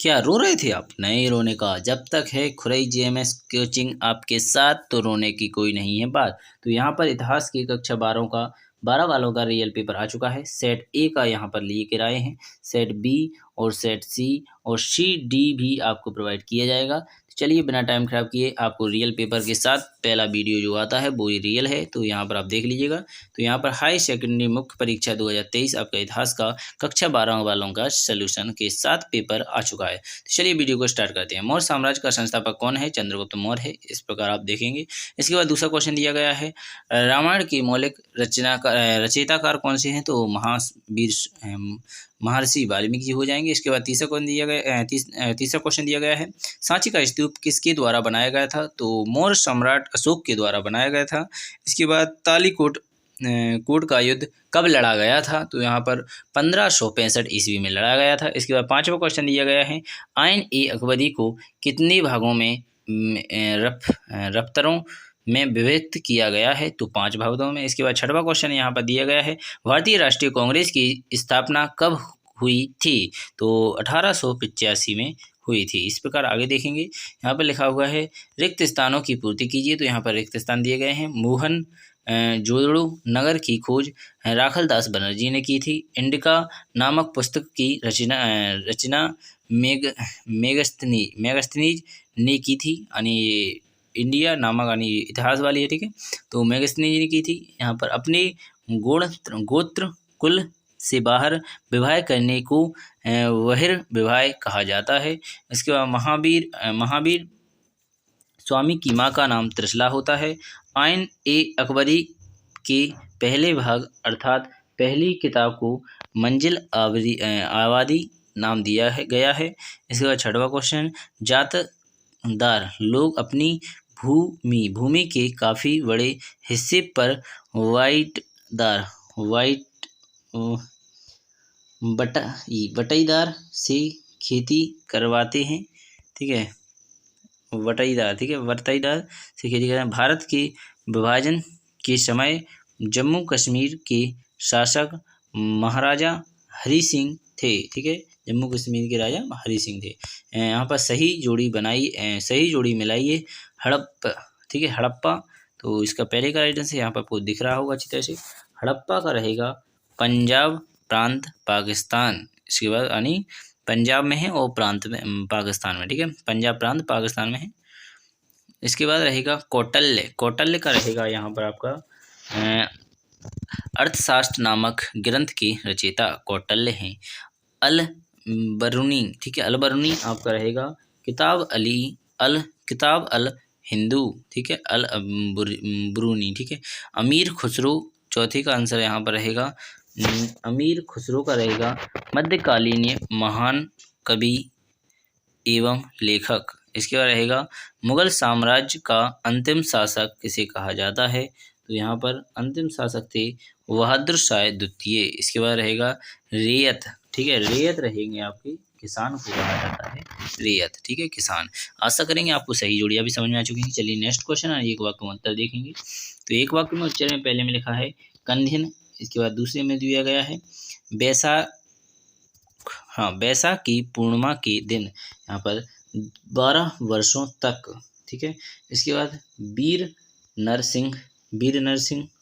क्या रो रहे थे आप? नहीं रोने का, जब तक है खुरई जेएमएस कोचिंग आपके साथ तो रोने की कोई नहीं है बात। तो यहाँ पर इतिहास की कक्षा 12 वालों का रियल पेपर आ चुका है। सेट ए का यहाँ पर लेकर आए हैं, सेट बी और सेट सी और सी डी भी आपको प्रोवाइड किया जाएगा। तो चलिए बिना टाइम खराब किए आपको रियल पेपर के साथ पहला वीडियो जो आता है वो ही रियल है, तो यहाँ पर आप देख लीजिएगा। तो यहाँ पर हाई सेकेंडरी मुख्य परीक्षा 2023 आपका इतिहास का कक्षा 12 वालों का सोल्यूशन के साथ पेपर आ चुका है। तो चलिए वीडियो को स्टार्ट करते हैं। मौर्य साम्राज्य का संस्थापक कौन है? चंद्रगुप्त मौर्य है, इस प्रकार आप देखेंगे। इसके बाद दूसरा क्वेश्चन दिया गया है, रामायण की मौलिक रचयिताकार कौन से हैं? तो महर्षि वाल्मीकि जी हो जाएंगे। इसके बाद तीसरा क्वेश्चन दिया गया है, सांची का स्तूप किसके द्वारा बनाया गया था? तो मौर्य सम्राट अशोक के द्वारा बनाया गया था। इसके बाद कोट का युद्ध कब लड़ा गया था? तो यहाँ पर 1565 ईस्वी में लड़ा गया था। इसके बाद पांचवा क्वेश्चन दिया गया है, आइन ए अकबरी को कितने भागों में रफ्तारों में विभक्त किया गया है? तो 5 भागों में। इसके बाद छठवां क्वेश्चन यहाँ पर दिया गया है, भारतीय राष्ट्रीय कांग्रेस की स्थापना कब हुई थी? तो 1885 में हुई थी। इस प्रकार आगे देखेंगे, यहाँ पर लिखा हुआ है रिक्त स्थानों की पूर्ति कीजिए। तो यहाँ पर रिक्त स्थान दिए गए हैं, मोहन जोड़ू नगर की खोज राखलदास बनर्जी ने की थी। इंडिका नामक पुस्तक की रचना मेगस्थनीज ने की थी। यानी इंडिया नामक यानी इतिहास वाली है, ठीक है। तो मेगस्थनीज ने की थी। यहाँ पर अपने गोत्र कुल से बाहर विवाह करने को बहिर्विवाह कहा जाता है। इसके बाद महावीर स्वामी की माँ का नाम त्रिशला होता है। आइन ए अकबरी के पहले भाग अर्थात पहली किताब को मंजिल आबादी नाम गया है। इसके बाद छठवां क्वेश्चन, जातदार लोग अपनी भूमि के काफ़ी बड़े हिस्से पर बटाईदार से खेती करवाते हैं, ठीक है। बटाईदार से खेती करते हैं। भारत के विभाजन के समय जम्मू कश्मीर के शासक महाराजा हरि सिंह थे, ठीक है। जम्मू कश्मीर के राजा हरि सिंह थे। यहाँ पर सही जोड़ी मिलाइए ठीक है, हड़प्पा। तो इसका पहले का राइट यहाँ पर आपको दिख रहा होगा अच्छी तरह से। हड़प्पा का रहेगा पंजाब प्रांत पाकिस्तान। इसके बाद यानी पंजाब में है और प्रांत में पाकिस्तान में, ठीक है। पंजाब प्रांत पाकिस्तान में है। इसके बाद रहेगा कौटिल्य का रहेगा यहाँ पर आपका अर्थशास्त्र नामक ग्रंथ के रचयिता कौटिल्य हैं। अल बरूनी, ठीक है, अल बरूनी आपका रहेगा किताब अल हिंदू, ठीक है, अल बरूनी, ठीक है। अमीर खुसरो, चौथे का आंसर यहाँ पर रहेगा अमीर खुसरो का रहेगा मध्यकालीन महान कवि एवं लेखक। इसके बाद रहेगा मुगल साम्राज्य का अंतिम शासक किसे कहा जाता है? तो यहाँ पर अंतिम शासक थे बहादुर शाह द्वितीय। इसके बाद रहेगा रेयत, ठीक है, रेयत रहेंगे आपके किसान को कहा जाता है रेयत, ठीक है, किसान। आशा करेंगे आपको सही जोड़ियाँ भी समझ में आ चुकी हैं। चलिए नेक्स्ट क्वेश्चन है, एक वाक्य में उत्तर देखेंगे। तो एक वाक्य में उत्तर में पहले में लिखा है कंधिन। इसके बाद दूसरे में दिया गया है बैसाख की पूर्णिमा के दिन, यहाँ पर 12 वर्षों तक, ठीक है। इसके बाद वीर नरसिंह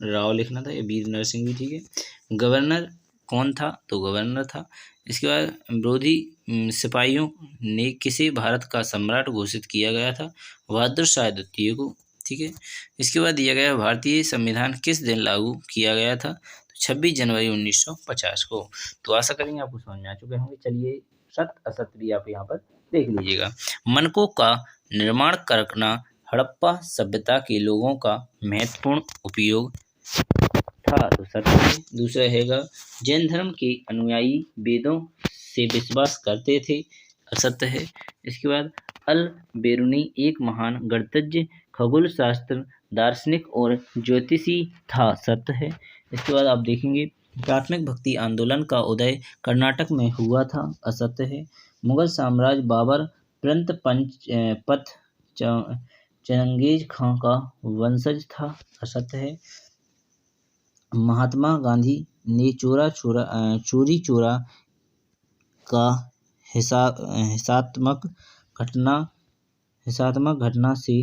राव लिखना था, ये वीर नरसिंह भी, ठीक है। गवर्नर कौन था? तो गवर्नर था। इसके बाद विरोधी सिपाहियों ने किसे भारत का सम्राट घोषित किया गया था? बहादुर शाह द्वितीय को, ठीक है। इसके बाद दिया गया भारतीय संविधान किस दिन लागू किया गया था? 26 जनवरी 1950 को। तो आशा करेंगे आपको समझ में आ चुके होंगे। चलिए सत्य असत्य भी आप यहाँ पर देख लीजिएगा। मनकों का निर्माण करना हड़प्पा सभ्यता के लोगों का महत्वपूर्ण उपयोग था, तो सत्य है। दूसरा रहेगा जैन धर्म के अनुयायी वेदों से विश्वास करते थे, असत्य है। इसके बाद अल बेरूनी एक महान गणितज्ञ, खगोल शास्त्र, दार्शनिक और ज्योतिषी था, सत्य है। इसके बाद आप देखेंगे प्राथमिक भक्ति आंदोलन का उदय कर्नाटक में हुआ था, असत्य है। मुगल साम्राज्य बाबर पत चंगेज खां का वंशज था, असत्य है। महात्मा गांधी ने चोरी चोरा का हिंसात्मक घटना से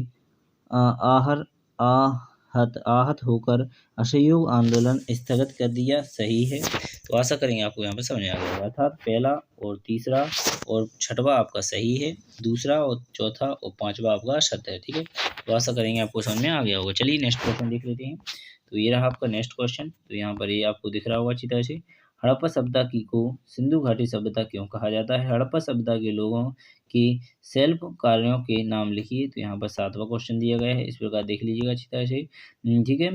आहत होकर असहयोग आंदोलन स्थगित कर दिया। सही है। तो आशा करेंगे आपको यहाँ पर समझ आ गया होगा। अर्थात पहला और तीसरा और छठवां आपका सही है, दूसरा और चौथा और पांचवा आपका सत्य है। ठीक है, तो आशा करेंगे आपको समझ में आ गया होगा। चलिए नेक्स्ट क्वेश्चन देख लेते हैं। तो ये रहा आपका नेक्स्ट क्वेश्चन। तो यहाँ पर ये आपको दिख रहा होगा अच्छी तरह से। हड़प्पा सभ्यता को सिंधु घाटी सभ्यता क्यों कहा जाता है? हड़प्पा सभ्यता के लोगों की शिल्प कार्यों के नाम लिखिए। तो यहाँ पर 7वां क्वेश्चन दिया गया है, इस प्रकार देख लीजिएगा अच्छी तरह से। ठीक है।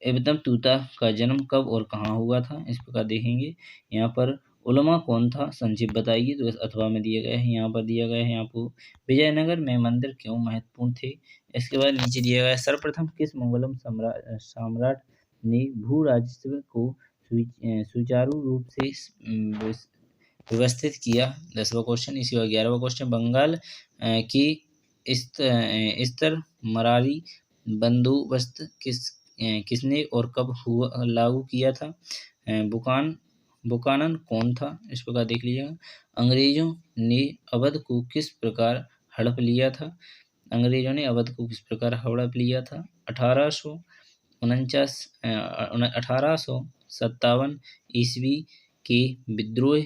एबतम तूता का जन्म कब और कहाँ हुआ था? इस प्रकार देखेंगे। यहाँ पर उलमा कौन था? संक्षिप्त बताइए। तो अथवा में दिया गया है, यहाँ पर दिया गया है आपको। विजयनगर में मंदिर क्यों महत्वपूर्ण थे? इसके बाद नीचे दिया गया है, सर्वप्रथम किस मुगलम सम्राट ने भू राजस्व को सुचारू रूप से व्यवस्थित किया? 10वां क्वेश्चन। इसी और 11वां क्वेश्चन, बंगाल की स्तर मरारी बंदोबस्त किसने और कब लागू किया था? बुकानन कौन था? इस प्रकार देख लीजिएगा। अंग्रेजों ने अवध को किस प्रकार हड़प लिया था? अंग्रेजों ने अवध को किस प्रकार हड़प लिया था? 1857 ईस्वी के विद्रोह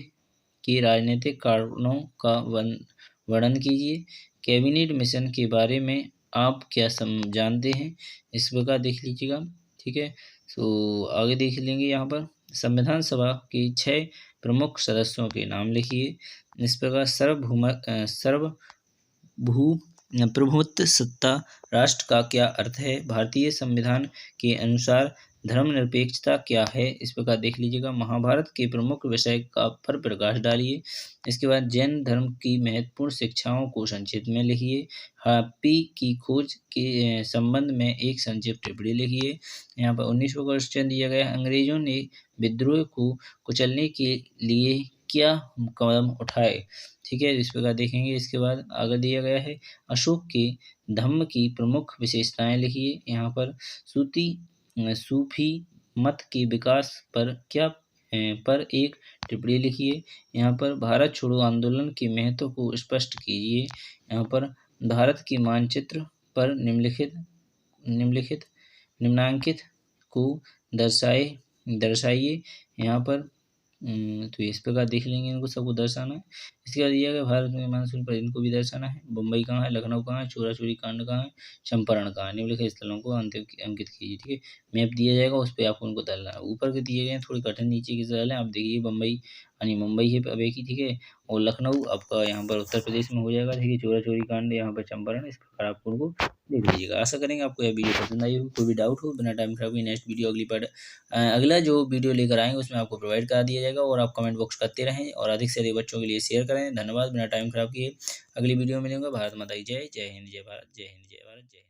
के राजनीतिक कारणों का वर्णन कीजिए। कैबिनेट मिशन के बारे में आप क्या जानते हैं? इस प्रकार देख लीजिएगा। ठीक है, तो आगे देख लेंगे। यहाँ पर संविधान सभा के 6 प्रमुख सदस्यों के नाम लिखिए। इस प्रकार प्रभुत्व सत्ता राष्ट्र का क्या अर्थ है? भारतीय संविधान के अनुसार धर्मनिरपेक्षता क्या है? इस प्रकार देख लीजिएगा। महाभारत के प्रमुख विषय का पर प्रकाश डालिए। इसके बाद जैन धर्म की महत्वपूर्ण शिक्षाओं को संक्षिप्त में लिखिए। हैप्पी की खोज के संबंध में एक संक्षिप्त टिप्पणी लिखिए। यहाँ पर 19वां क्वेश्चन दिया गया है, अंग्रेजों ने विद्रोह को कुचलने के लिए क्या कदम उठाए? ठीक है, इस प्रकार देखेंगे। इसके बाद आगे दिया गया है, अशोक के धम्म की प्रमुख विशेषताएं लिखिए। यहाँ पर सूफी मत के विकास पर एक टिप्पणी लिखिए। यहाँ पर भारत छोड़ो आंदोलन के महत्व को स्पष्ट कीजिए। यहाँ पर भारत के मानचित्र पर निम्नांकित को दर्शाइए। यहाँ पर तो इस प्रकार देख लेंगे, इनको सबको दर्शाना है। इसके बाद दिया गया भारत में मानसून पर इनको भी दर्शाना है। बम्बई कहाँ है, लखनऊ कहाँ है, चोरा चोरी कांड कहाँ है, चंपारण कहाँ है, निम्नलिखित स्थलों को अंकित कीजिए। ठीक है, मैप दिया जाएगा, उस पर आपको उनको डालना है। ऊपर के दिए गए हैं थोड़ी कठिन, नीचे की डालें। आप देखिए, बम्बई यानी मुंबई है अब एक ही। ठीक है, और लखनऊ आपका यहाँ पर उत्तर प्रदेश में हो जाएगा। ठीक है, चोरा चोरी कांड यहाँ पर चंपारण। इस प्रकार आपको उनको देख लीजिएगा। आशा करेंगे आपको यह वीडियो पसंद आई हो। कोई भी डाउट हो बिना टाइम खराब किए नेक्स्ट वीडियो अगला जो वीडियो लेकर आएंगे उसमें आपको प्रोवाइड करा दिया जाएगा। और आप कमेंट बॉक्स करते रहें और अधिक से अधिक बच्चों के लिए शेयर करें। धन्यवाद। बिना टाइम खराब किए अगली वीडियो में मिलेंगे। भारत माता की जय। जय हिंद, जय भारत, जय हिंद, जय भारत, जय हिंद।